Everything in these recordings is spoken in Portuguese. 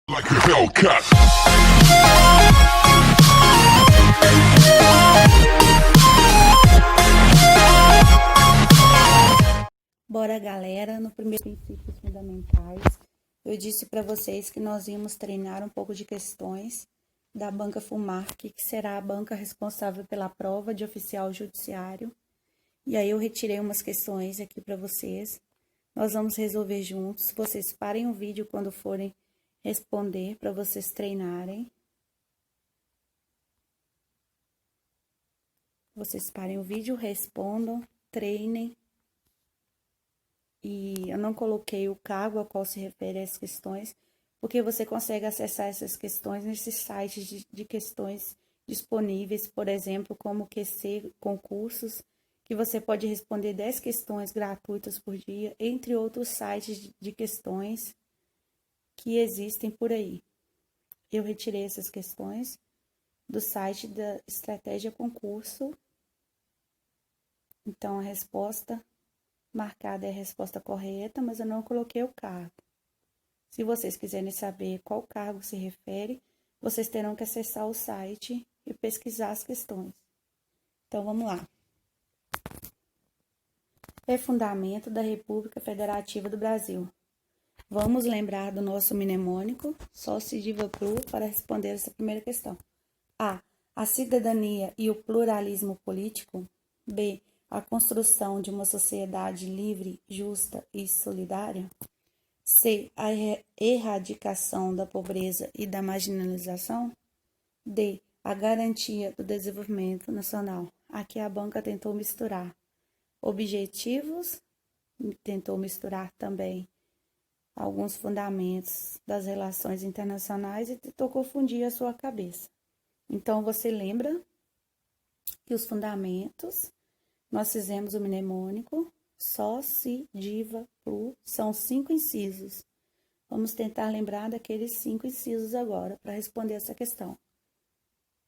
Like a Hellcat. Bora, galera, no primeiro princípios fundamentais, eu disse para vocês que nós íamos treinar um pouco de questões da banca FUNMARC, que será a banca responsável pela prova de oficial judiciário. E aí eu retirei umas questões aqui para vocês. Nós vamos resolver juntos. Vocês parem o vídeo quando forem responder para vocês treinarem. Vocês parem o vídeo, respondam, treinem. E eu não coloquei o cargo a qual se refere as questões, porque você consegue acessar essas questões nesses sites de questões disponíveis, por exemplo, como QC Concursos, que você pode responder 10 questões gratuitas por dia, entre outros sites de questões que existem por aí. Eu retirei essas questões do site da Estratégia Concurso. Então, a resposta marcada é a resposta correta, mas eu não coloquei o cargo. Se vocês quiserem saber qual cargo se refere, vocês terão que acessar o site e pesquisar as questões. Então, vamos lá. Refundamento da República Federativa do Brasil. Vamos lembrar do nosso mnemônico, sócio diva plu, para responder essa primeira questão. A. A cidadania e o pluralismo político. B. A construção de uma sociedade livre, justa e solidária. C. A erradicação da pobreza e da marginalização. D. A garantia do desenvolvimento nacional. Aqui a banca tentou misturar objetivos, tentou misturar também alguns fundamentos das relações internacionais e tentou confundir a sua cabeça. Então, você lembra que os fundamentos, nós fizemos o mnemônico, só, si, diva, plu, são 5 incisos. Vamos tentar lembrar daqueles 5 incisos agora para responder essa questão.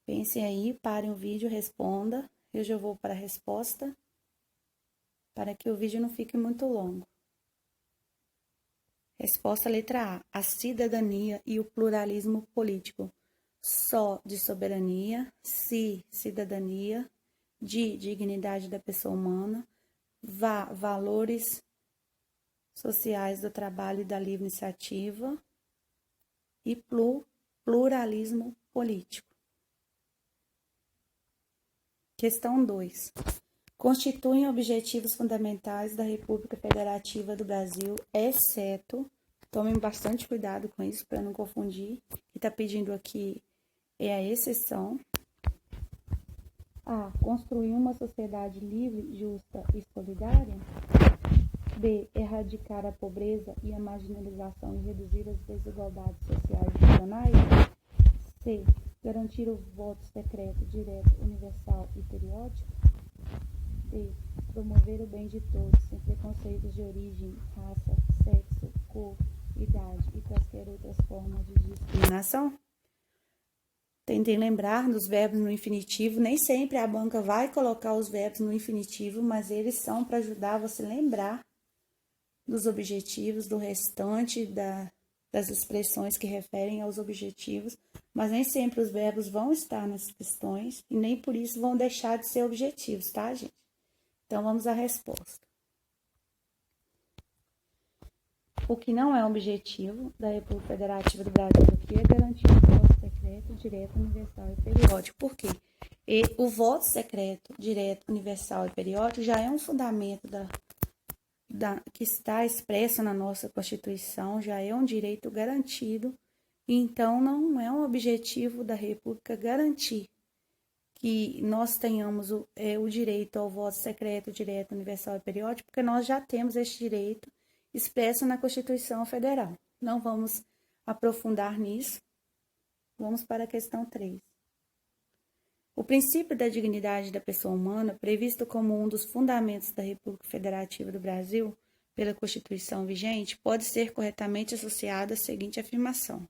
Pensem aí, parem o vídeo, responda. Eu já vou para a resposta, para que o vídeo não fique muito longo. Resposta letra A. A cidadania e o pluralismo político. Só de soberania, si, cidadania, de dignidade da pessoa humana, valores sociais do trabalho e da livre iniciativa e pluralismo político. Questão 2. Constituem objetivos fundamentais da República Federativa do Brasil, exceto, tomem bastante cuidado com isso para não confundir, o que está pedindo aqui é a exceção. A. Construir uma sociedade livre, justa e solidária. B. Erradicar a pobreza e a marginalização e reduzir as desigualdades sociais e regionais. C. Garantir o voto secreto, direto, universal e periódico. D. Promover o bem de todos, sem preconceitos de origem, raça, sexo, cor, idade e quaisquer outras formas de discriminação. Tentem lembrar dos verbos no infinitivo. Nem sempre a banca vai colocar os verbos no infinitivo, mas eles são para ajudar você a lembrar dos objetivos, do restante das expressões que referem aos objetivos, mas nem sempre os verbos vão estar nas questões e nem por isso vão deixar de ser objetivos, tá, gente? Então, vamos à resposta. O que não é objetivo da República Federativa do Brasil aqui é garantir o voto secreto, direto, universal e periódico. Por quê? E o voto secreto, direto, universal e periódico já é um fundamento que está expresso na nossa Constituição, já é um direito garantido, e então não é um objetivo da República garantir que nós tenhamos o direito ao voto secreto, direto, universal e periódico, porque nós já temos esse direito expresso na Constituição Federal. Não vamos aprofundar nisso. Vamos para a questão 3. O princípio da dignidade da pessoa humana, previsto como um dos fundamentos da República Federativa do Brasil pela Constituição vigente, pode ser corretamente associado à seguinte afirmação.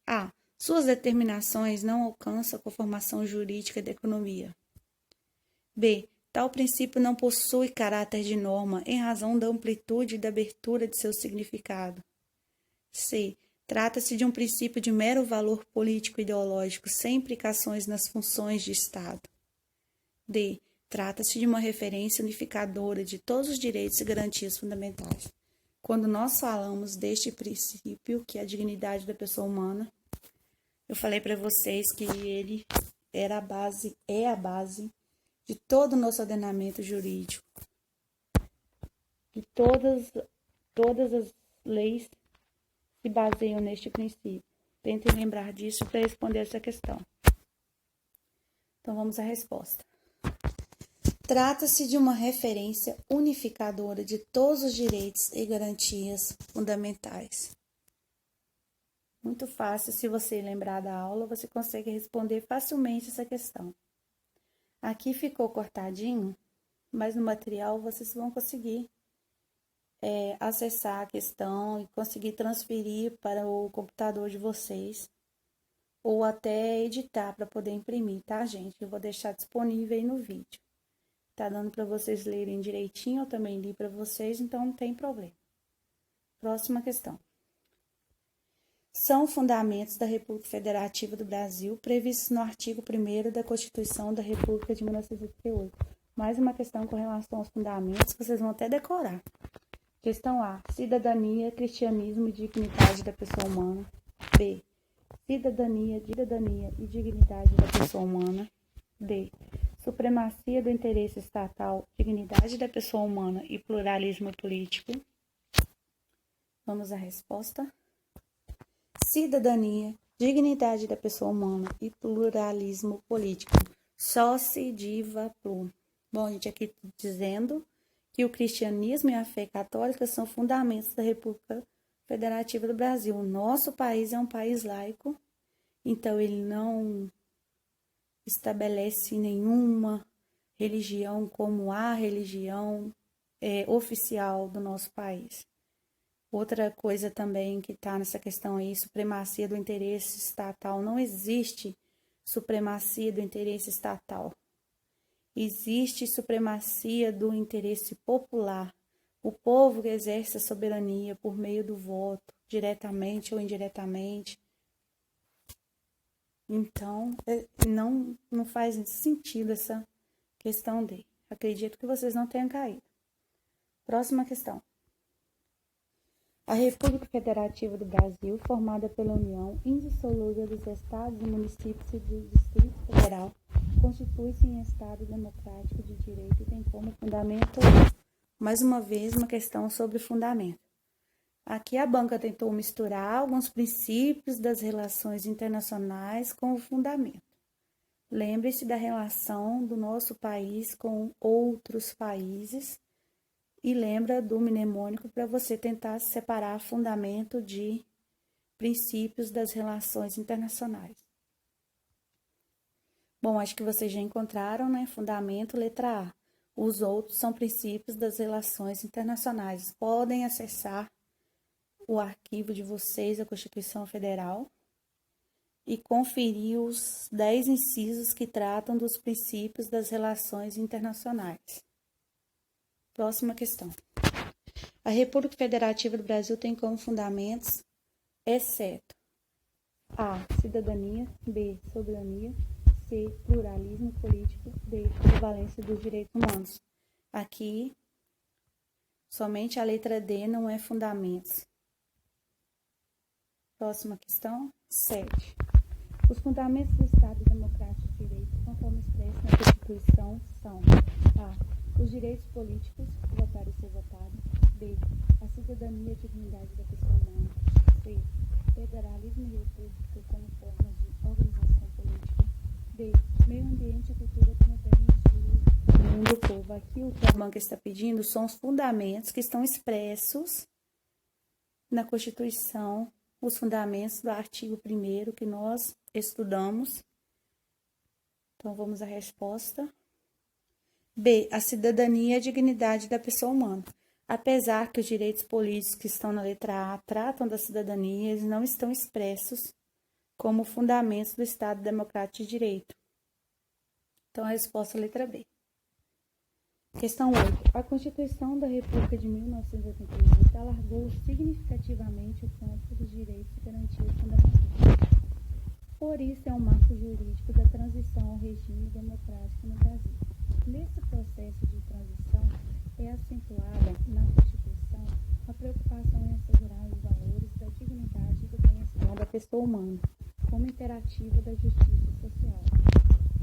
A. Suas determinações não alcançam a conformação jurídica da economia. B. Tal princípio não possui caráter de norma em razão da amplitude e da abertura de seu significado. C. Trata-se de um princípio de mero valor político-ideológico, sem implicações nas funções de Estado. D. Trata-se de uma referência unificadora de todos os direitos e garantias fundamentais. Quando nós falamos deste princípio, que é a dignidade da pessoa humana, eu falei para vocês que ele é a base de todo o nosso ordenamento jurídico. De todas as leis se baseiam neste princípio. Tentem lembrar disso para responder essa questão. Então, vamos à resposta. Trata-se de uma referência unificadora de todos os direitos e garantias fundamentais. Muito fácil, se você lembrar da aula, você consegue responder facilmente essa questão. Aqui ficou cortadinho, mas no material vocês vão conseguir acessar a questão e conseguir transferir para o computador de vocês ou até editar para poder imprimir, tá, gente? Eu vou deixar disponível aí no vídeo. Tá dando para vocês lerem direitinho, eu também li para vocês, então não tem problema. Próxima questão. São fundamentos da República Federativa do Brasil previstos no artigo 1º da Constituição da República de 1988. Mais uma questão com relação aos fundamentos, que vocês vão até decorar. Questão A. Cidadania, cristianismo e dignidade da pessoa humana. B. Cidadania e dignidade da pessoa humana. D. Supremacia do interesse estatal, dignidade da pessoa humana e pluralismo político. Vamos à resposta. Cidadania, dignidade da pessoa humana e pluralismo político. Soci diva plur. Bom, gente, aqui dizendo que o cristianismo e a fé católica são fundamentos da República Federativa do Brasil. O nosso país é um país laico, então ele não estabelece nenhuma religião como a religião oficial do nosso país. Outra coisa também que está nessa questão aí, supremacia do interesse estatal. Não existe supremacia do interesse estatal. Existe supremacia do interesse popular. O povo exerce a soberania por meio do voto, diretamente ou indiretamente. Então, não faz sentido essa questão D. Acredito que vocês não tenham caído. Próxima questão. A República Federativa do Brasil, formada pela União indissolúvel dos Estados e Municípios e do Distrito Federal, constitui-se em Estado democrático de direito e tem como fundamento, mais uma vez, uma questão sobre fundamento. Aqui a banca tentou misturar alguns princípios das relações internacionais com o fundamento. Lembre-se da relação do nosso país com outros países e lembra do mnemônico para você tentar separar fundamento de princípios das relações internacionais. Bom, acho que vocês já encontraram, né? Fundamento, letra A. Os outros são princípios das relações internacionais. Podem acessar o arquivo de vocês, a Constituição Federal, e conferir os 10 incisos que tratam dos princípios das relações internacionais. Próxima questão. A República Federativa do Brasil tem como fundamentos, exceto A. Cidadania, B. Soberania, C. Pluralismo político, D. Prevalência dos direitos humanos. Aqui, somente a letra D não é fundamentos. Próxima questão, 7. Os fundamentos do Estado Democrático de Direito, conforme expresso na Constituição, são A. Os direitos políticos, votar e ser votado. B. A cidadania e dignidade da pessoa humana. C. Federalismo e república como formas de organização política. D. Meio ambiente e cultura como bens do povo. Aqui o que a banca está pedindo são os fundamentos que estão expressos na Constituição, os fundamentos do artigo 1º que nós estudamos. Então, vamos à resposta. B. A cidadania e a dignidade da pessoa humana. Apesar que os direitos políticos que estão na letra A tratam da cidadania, eles não estão expressos como fundamentos do Estado Democrático de Direito. Então, a resposta é a letra B. Questão 8. A Constituição da República de 1988 alargou significativamente o campo dos direitos e garantias fundamentais. Por isso, é um marco jurídico da transição ao regime democrático no Brasil. Nesse processo de transição, é acentuada na Constituição a preocupação em assegurar os valores da dignidade e do bem-estar da pessoa humana, como imperativo da justiça social.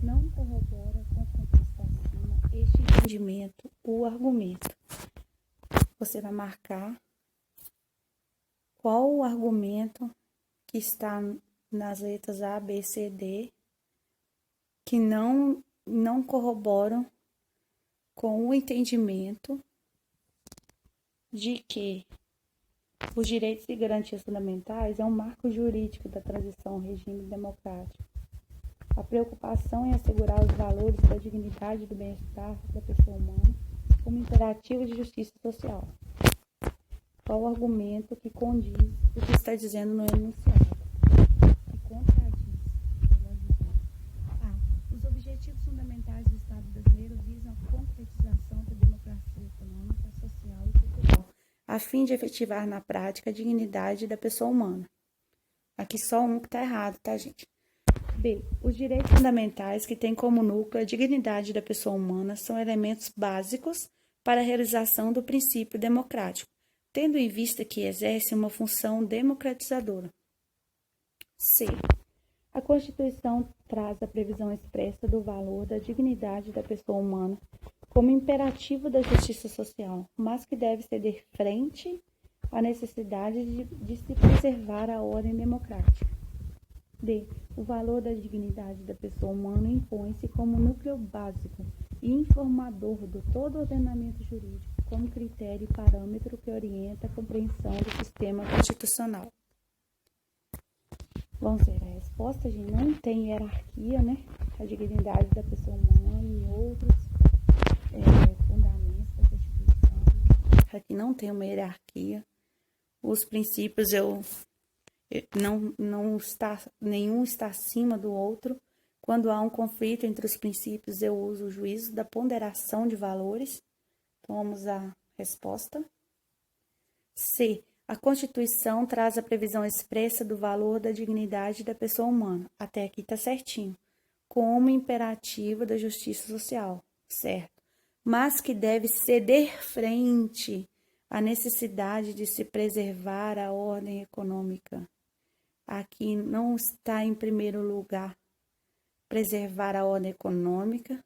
Não corrobora com o contexto acima este entendimento ou argumento. Você vai marcar qual o argumento que está nas letras A, B, C, D, que não corroboram com o entendimento de que os direitos e garantias fundamentais é um marco jurídico da transição ao regime democrático. A preocupação em assegurar os valores da dignidade e do bem-estar da pessoa humana como imperativo de justiça social. Qual o argumento que condiz o que está dizendo no enunciado? Que contradiz, melhor dizendo. A. Os objetivos fundamentais do Estado brasileiro visam a concretização da democracia econômica, social e cultural, a fim de efetivar na prática a dignidade da pessoa humana. Aqui só um que está errado, tá, gente? B. Os direitos fundamentais que têm como núcleo a dignidade da pessoa humana são elementos básicos para a realização do princípio democrático, tendo em vista que exerce uma função democratizadora. C. A Constituição traz a previsão expressa do valor da dignidade da pessoa humana como imperativo da justiça social, mas que deve ceder frente à necessidade de se preservar a ordem democrática. D. O valor da dignidade da pessoa humana impõe-se como núcleo básico e informador do todo ordenamento jurídico, como critério e parâmetro que orienta a compreensão do sistema constitucional. Vamos ver a resposta, gente. Não tem hierarquia, né? A dignidade da pessoa humana e outros fundamentos da Constituição. Aqui não tem uma hierarquia. Os princípios nenhum está acima do outro. Quando há um conflito entre os princípios, eu uso o juízo da ponderação de valores. Então, vamos à resposta. C. A Constituição traz a previsão expressa do valor da dignidade da pessoa humana. Até aqui está certinho. Como imperativo da justiça social. Certo. Mas que deve ceder frente à necessidade de se preservar a ordem econômica. Aqui não está em primeiro lugar preservar a ordem econômica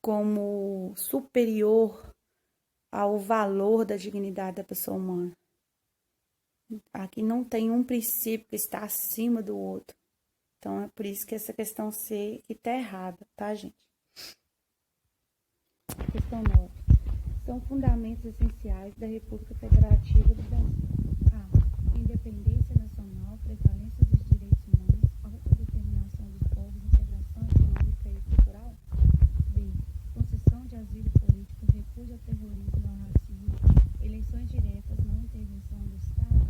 como superior ao valor da dignidade da pessoa humana. Aqui não tem um princípio que está acima do outro. Então, é por isso que essa questão C está errada, tá, gente? Questão 9. São fundamentos essenciais da República Federativa do Brasil. A. Independência nacional, prevalência dos direitos humanos, autodeterminação dos povos, integração econômica e cultural. B. Concessão de asilo político, refúgio ao terrorismo e ao racismo, eleições diretas, não intervenção do Estado.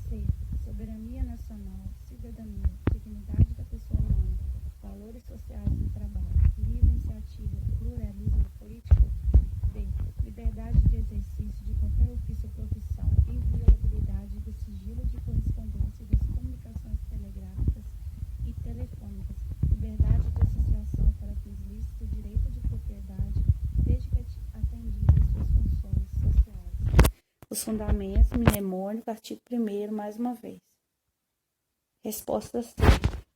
C. Soberania nacional, cidadania, dignidade da pessoa humana, valores sociais do trabalho, livre iniciativa, pluralismo político. D. Liberdade de exercício de qualquer ofício ou profissão, inviolabilidade do sigilo de correspondência e das comunicações telegráficas e telefônicas, liberdade de associação para fins lícitos, direito de propriedade, desde que atendidas suas funções sociais. Os fundamentos, mnemônico, artigo 1º, mais uma vez. Resposta C.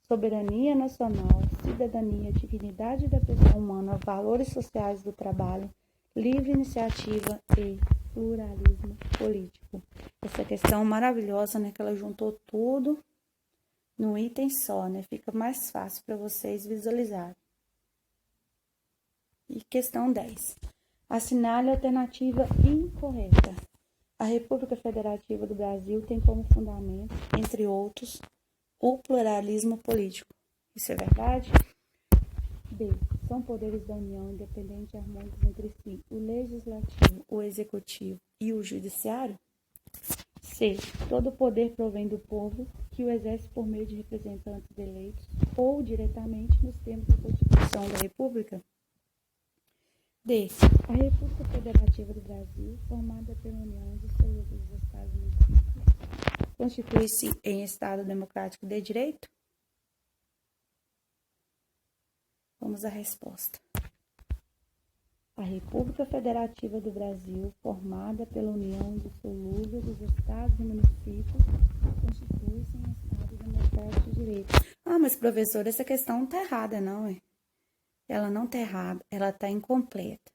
Soberania nacional, cidadania, dignidade da pessoa humana, valores sociais do trabalho, livre iniciativa e pluralismo político. Essa questão maravilhosa, né? Que ela juntou tudo num item só, né? Fica mais fácil para vocês visualizarem. E questão 10. Assinale a alternativa incorreta. A República Federativa do Brasil tem como fundamento, entre outros, o pluralismo político. Isso é verdade? B. São poderes da União independentes e harmônicos entre si, o legislativo, o executivo e o judiciário? C. Todo poder provém do povo, que o exerce por meio de representantes eleitos ou diretamente nos termos da Constituição da República? D. A República Federativa do Brasil, formada pela União Indissolúvel dos Estados e Municípios, constitui-se em Estado Democrático de Direito? Vamos à resposta. A República Federativa do Brasil, formada pela União Indissolúvel dos Estados e Municípios, constitui-se em Estado Democrático de Direito. Ah, mas professor, essa questão não está errada, não, é? Ela não está errada, ela está incompleta.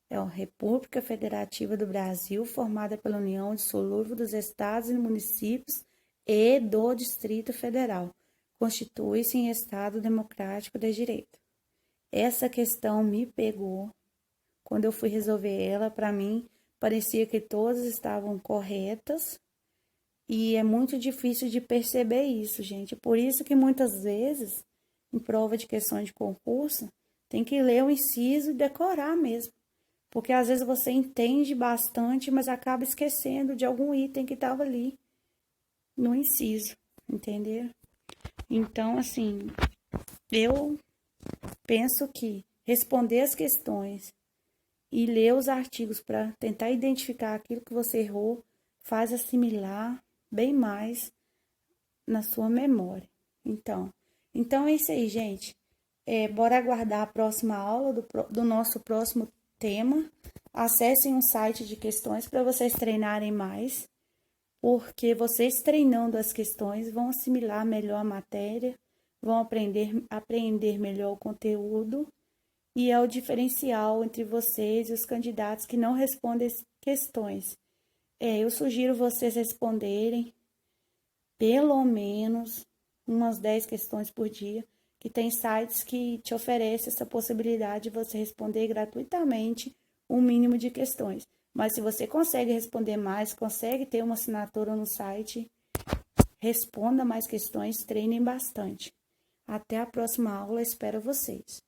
É a República Federativa do Brasil, formada pela União Indissolúvel dos Estados e Municípios e do Distrito Federal. Constitui-se em Estado Democrático de Direito. Essa questão me pegou. Quando eu fui resolver ela, para mim, parecia que todas estavam corretas. E é muito difícil de perceber isso, gente. Por isso que muitas vezes, em prova de questões de concurso, tem que ler o inciso e decorar mesmo. Porque às vezes você entende bastante, mas acaba esquecendo de algum item que estava ali no inciso, entendeu? Então, assim, eu penso que responder as questões e ler os artigos para tentar identificar aquilo que você errou faz assimilar bem mais na sua memória. Então é isso aí, gente. Bora aguardar a próxima aula do nosso próximo tema. Acessem um site de questões para vocês treinarem mais, porque vocês treinando as questões vão assimilar melhor a matéria, vão aprender melhor o conteúdo, e é o diferencial entre vocês e os candidatos que não respondem questões. Eu sugiro vocês responderem pelo menos umas 10 questões por dia, que tem sites que te oferecem essa possibilidade de você responder gratuitamente um mínimo de questões. Mas se você consegue responder mais, consegue ter uma assinatura no site, responda mais questões, treinem bastante. Até a próxima aula, espero vocês.